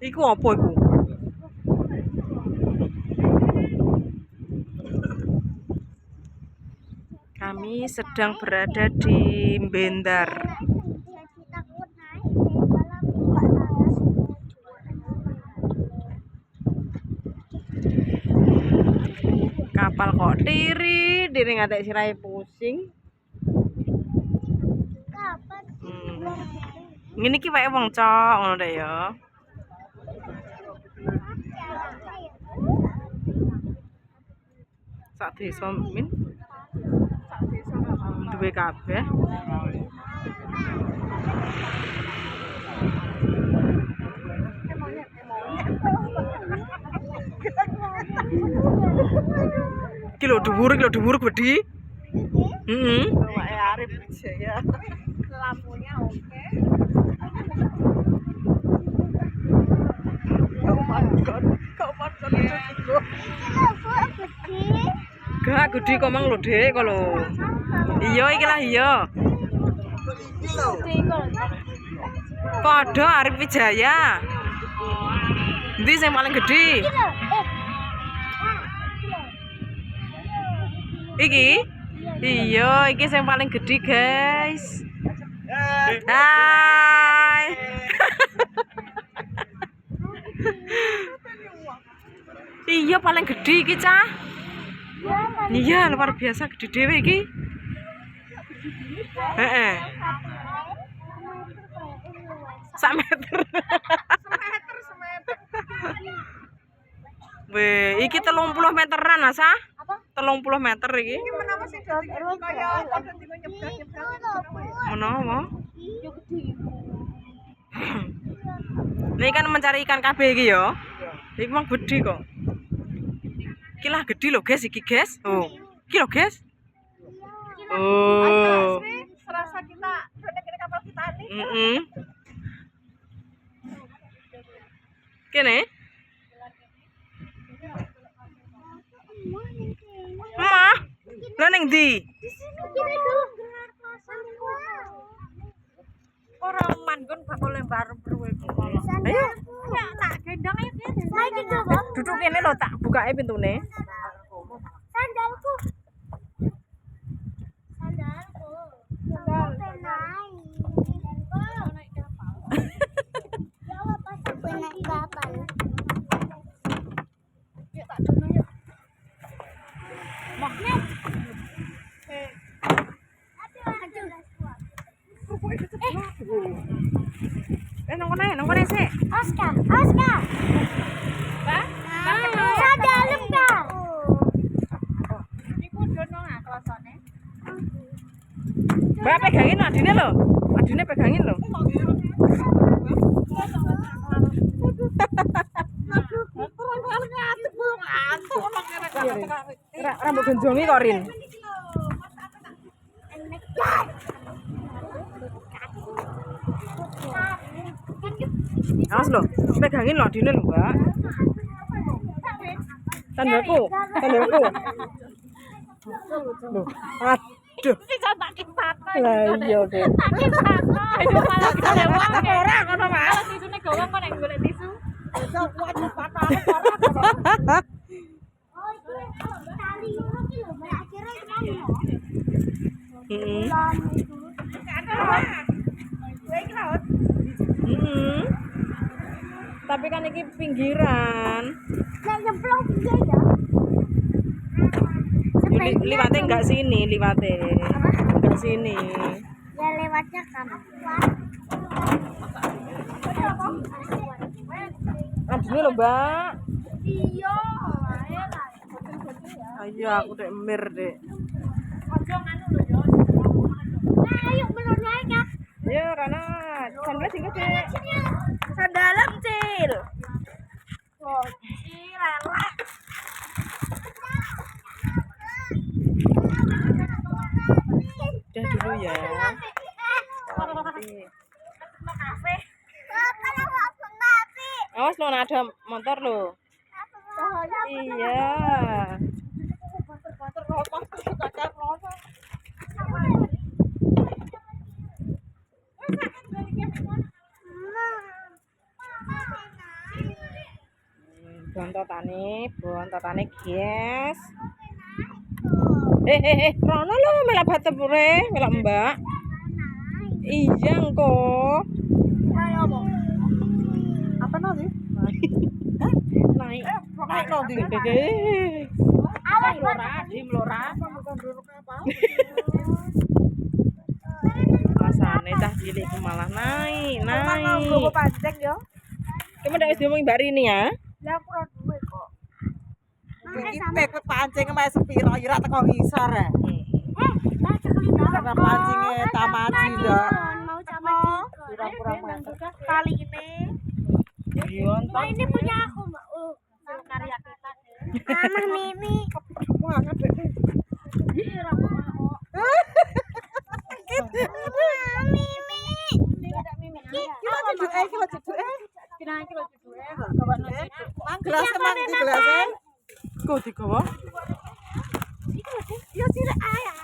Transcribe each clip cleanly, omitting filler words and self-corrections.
Iku apa iku? Kami sedang berada di Bendar. Kapal kok tiri, diri ngatek sirai pusing. Ngene iki wae wong cok ngono deh ya. Sak desa min. Duwe kabeh. Iki lho dhuwur gedhi. Heeh. Wae arep ya. Lampunya oke. Gak gedhi kok mang lho, Dik, kok lho. Iya iki lah iya. Padha Arif Wijaya. Endi sing paling gedhi? Iki? Iya, iki sing paling gedhi, guys. Hai. Iya paling gedhi iki, Cah. Iya, luar biasa gede dhewe iki. Heeh. Sak meter. Weh, iki 30 meteran, Asa? 30 meter iki. Iki menapa sih kaya menapa? Ini kan mencari ikan kabeh iki ya. Iki mah gedhi kok. Iki lah gedhi lho, guys, iki, guys. Oh. Iki lho, guys. Oh. Serasa kita kene kapal kita ini. Heeh. Kene? Mah. Lah ning ndi? Di sini kene lho. Ora manggon bakal lembar bruwe kok. Ayo. Ya tak gendong ae, Guys. Saiki coba. Duduk kene lho, tak bukake pintune. Sandalku. Sandalku. Sandalku naik kapal. Ya apa pas aku naik kapal. Ya tak dono yuk. Magnet. Nang kono sih. Oscar. Mbak? Sa dalem ta? Iku dono ah klosone. Mbak pegangin adine lho. Adine pegangin lho. Rambut gonjongi kok Rin. Awas lho, pegangin lho adine lho, Mbak. Tandalku. Loh, aduh. Bisa tak kipatno. Lah iya, Dek. Tak kipatno. Aduh malah kelewat. Ora ngono, Mas. Tisune gowong kok nek golek tisu. Sok waduh patah ora kono. Oh, iki tali ngono ki lho, Mbak. Akhire iki lho. Heeh. Tapi kan ini pinggiran. Yang nyemplung piye ya? Liwatnya enggak sini, liwatnya. Enggak sini. Ya lewatnya kan. Adine lho, Mbak. Iya, ae lah. Ayo aku dek mir, Dek. Ojo nganu lho, yo. Nah, ayo menurut ae, Kak. Ayo, Rana. Sandal sing gede. Sandalem, Cil. Oh, cilalak. Udah dulu ya. Awas lo, ada motor lo. Iya. Bontotane guys. Rono lo melak batepure, melak Mbak. Iya engko. Apa nanti? Naik. Naik nanti. Awas melora. Rasane cah cilik malah naik. Nggo pancing yo. Kamu udah diomongin Mbak Rini ya? Lah aku ora duwe kok. Iki pek pancing mek sepiro ya teko ngisor ya. Karena pancingnya tamaji lho. Mau sama Pura-pura kali ini. ini punya aku, Mbak. Karya kita. Mama Mimi. Banget deh. Mimi. Kilo cucuke. Mang gelasnya mang di gelasnya. Kok digawa? Yo cilik ayah.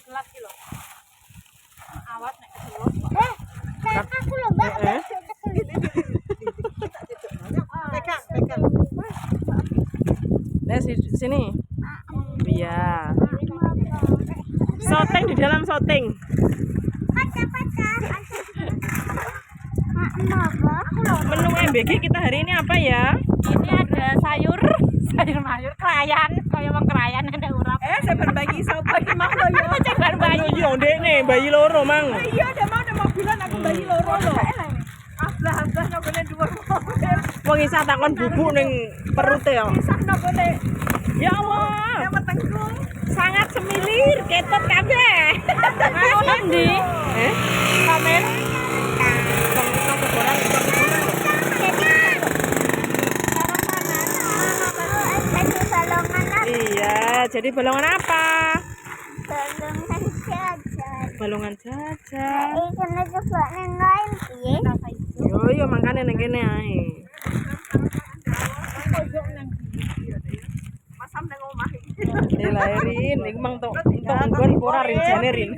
Gelas ki lho. Awas nek Kayak aku loh, Mbak. Pegang. Sini. Iya. Shooting di dalam shooting. Menu MBG kita hari ini apa ya? Ini ada sayur mayur kerayan, kayak wong kerayan ada urap. Saya berbagi sapa iki mang lho yo. Jangan bayi. Iya, ndekne bayi loro, Mang. Iya, ada mobilan aku bayi loro lho. Ablah nggone dhuwur mobil. Wong isa takon bubuk ning perute ya. Pisah nggone. Ya Allah, Ya metengku. sangat semilir, ketot kabeh. Ngono ndi? Kamen. Iya, jadi balongan apa? Balongan jajan. Yo makane ning kene ae. Masam nang omah iki. Lahirin, iku mang tok nggon ora rinjane rin.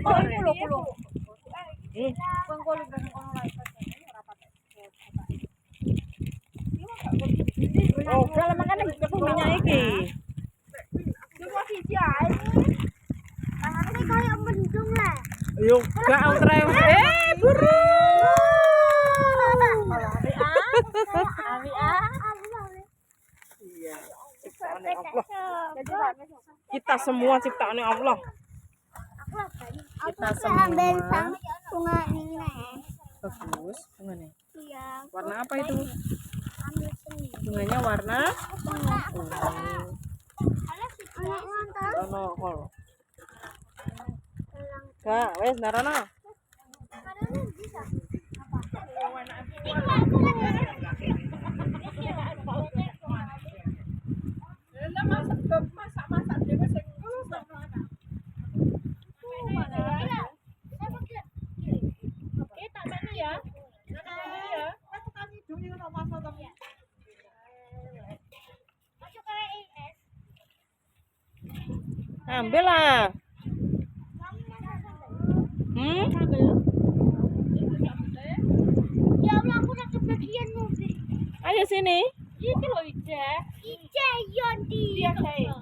Oh, kalau makane ketemu minyak iki. Cuma siji ae. Ini kayak mendung lah. Yo, gak antre. Buru. Iya, ciptaane Allah. Kita semua ciptaane Allah. Kita semua. Bunga ini. Bagus bunganya. Iya. Warna apa itu? Ambil sini. Bunganya warna Anak ngantar. ono kol. Kak, wes narono. Masak dhewe sing Ambil lah. Ya Allah, aku udah kebagian mobil. Ayo sini. Ini loh Ija. Ija Yondi.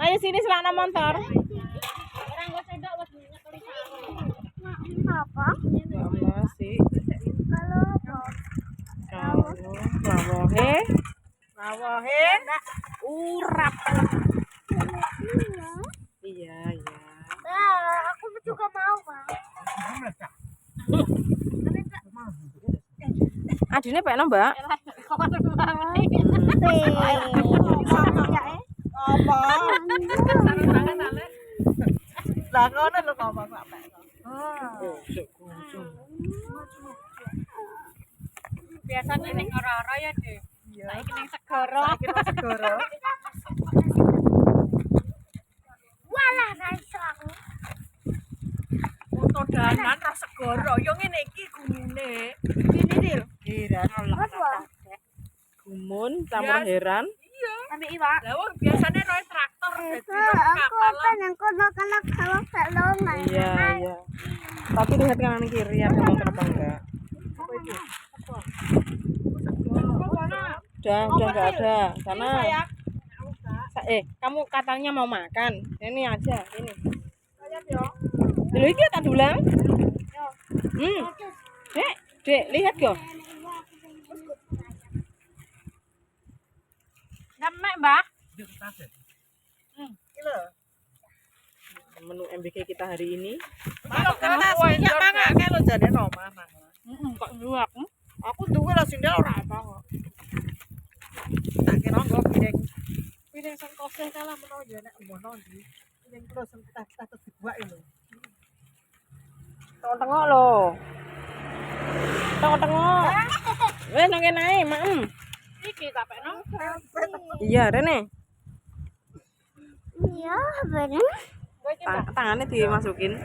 Ayo sini selana motor. Orang gak sedok buat nyekeli apa? Ya masih. Kalau Lawohe. Lawohe. Urap. Iya. nah, aku juga mau, Bang. Adine pekno, Mbak. apa? Lah ngono lho ngomong sampe. Biasanya ning ora-ora ya, Dek. Saiki ning segara. Segoro. Walah, raiso aku. Foto dalan ra segoro. Yo ngene iki gumune. Ini Dil. Heran Allah. Gumun campur heran. Iya. Ambil iwak. Lah wong biasane roe traktor dadi Aku apa yang kono kalau balongan. Iya. Tapi lihat kanan kiri ada motor apa enggak. udah nggak ada karena kamu katanya mau makan. Ini aja, ini. Dulu iki tak dulang. Dek, lihat kok. Demek, Mbak. Menu MBK kita hari ini. Manuk karena minyak mangga kae lho jane omah mangga. Kok luak. Aku duwe lho sindel ora apa kok. Tak kira nggo piring. Piring sing koseh kalah menawa ya nek mbono ndi. Piring terus sing kita dibuak lho. Tengok lho. Tengok. Wes nang kene ae, Mak. Iki tak pekno. Iya, Rene. Iya, bener. Tangannya dimasukin.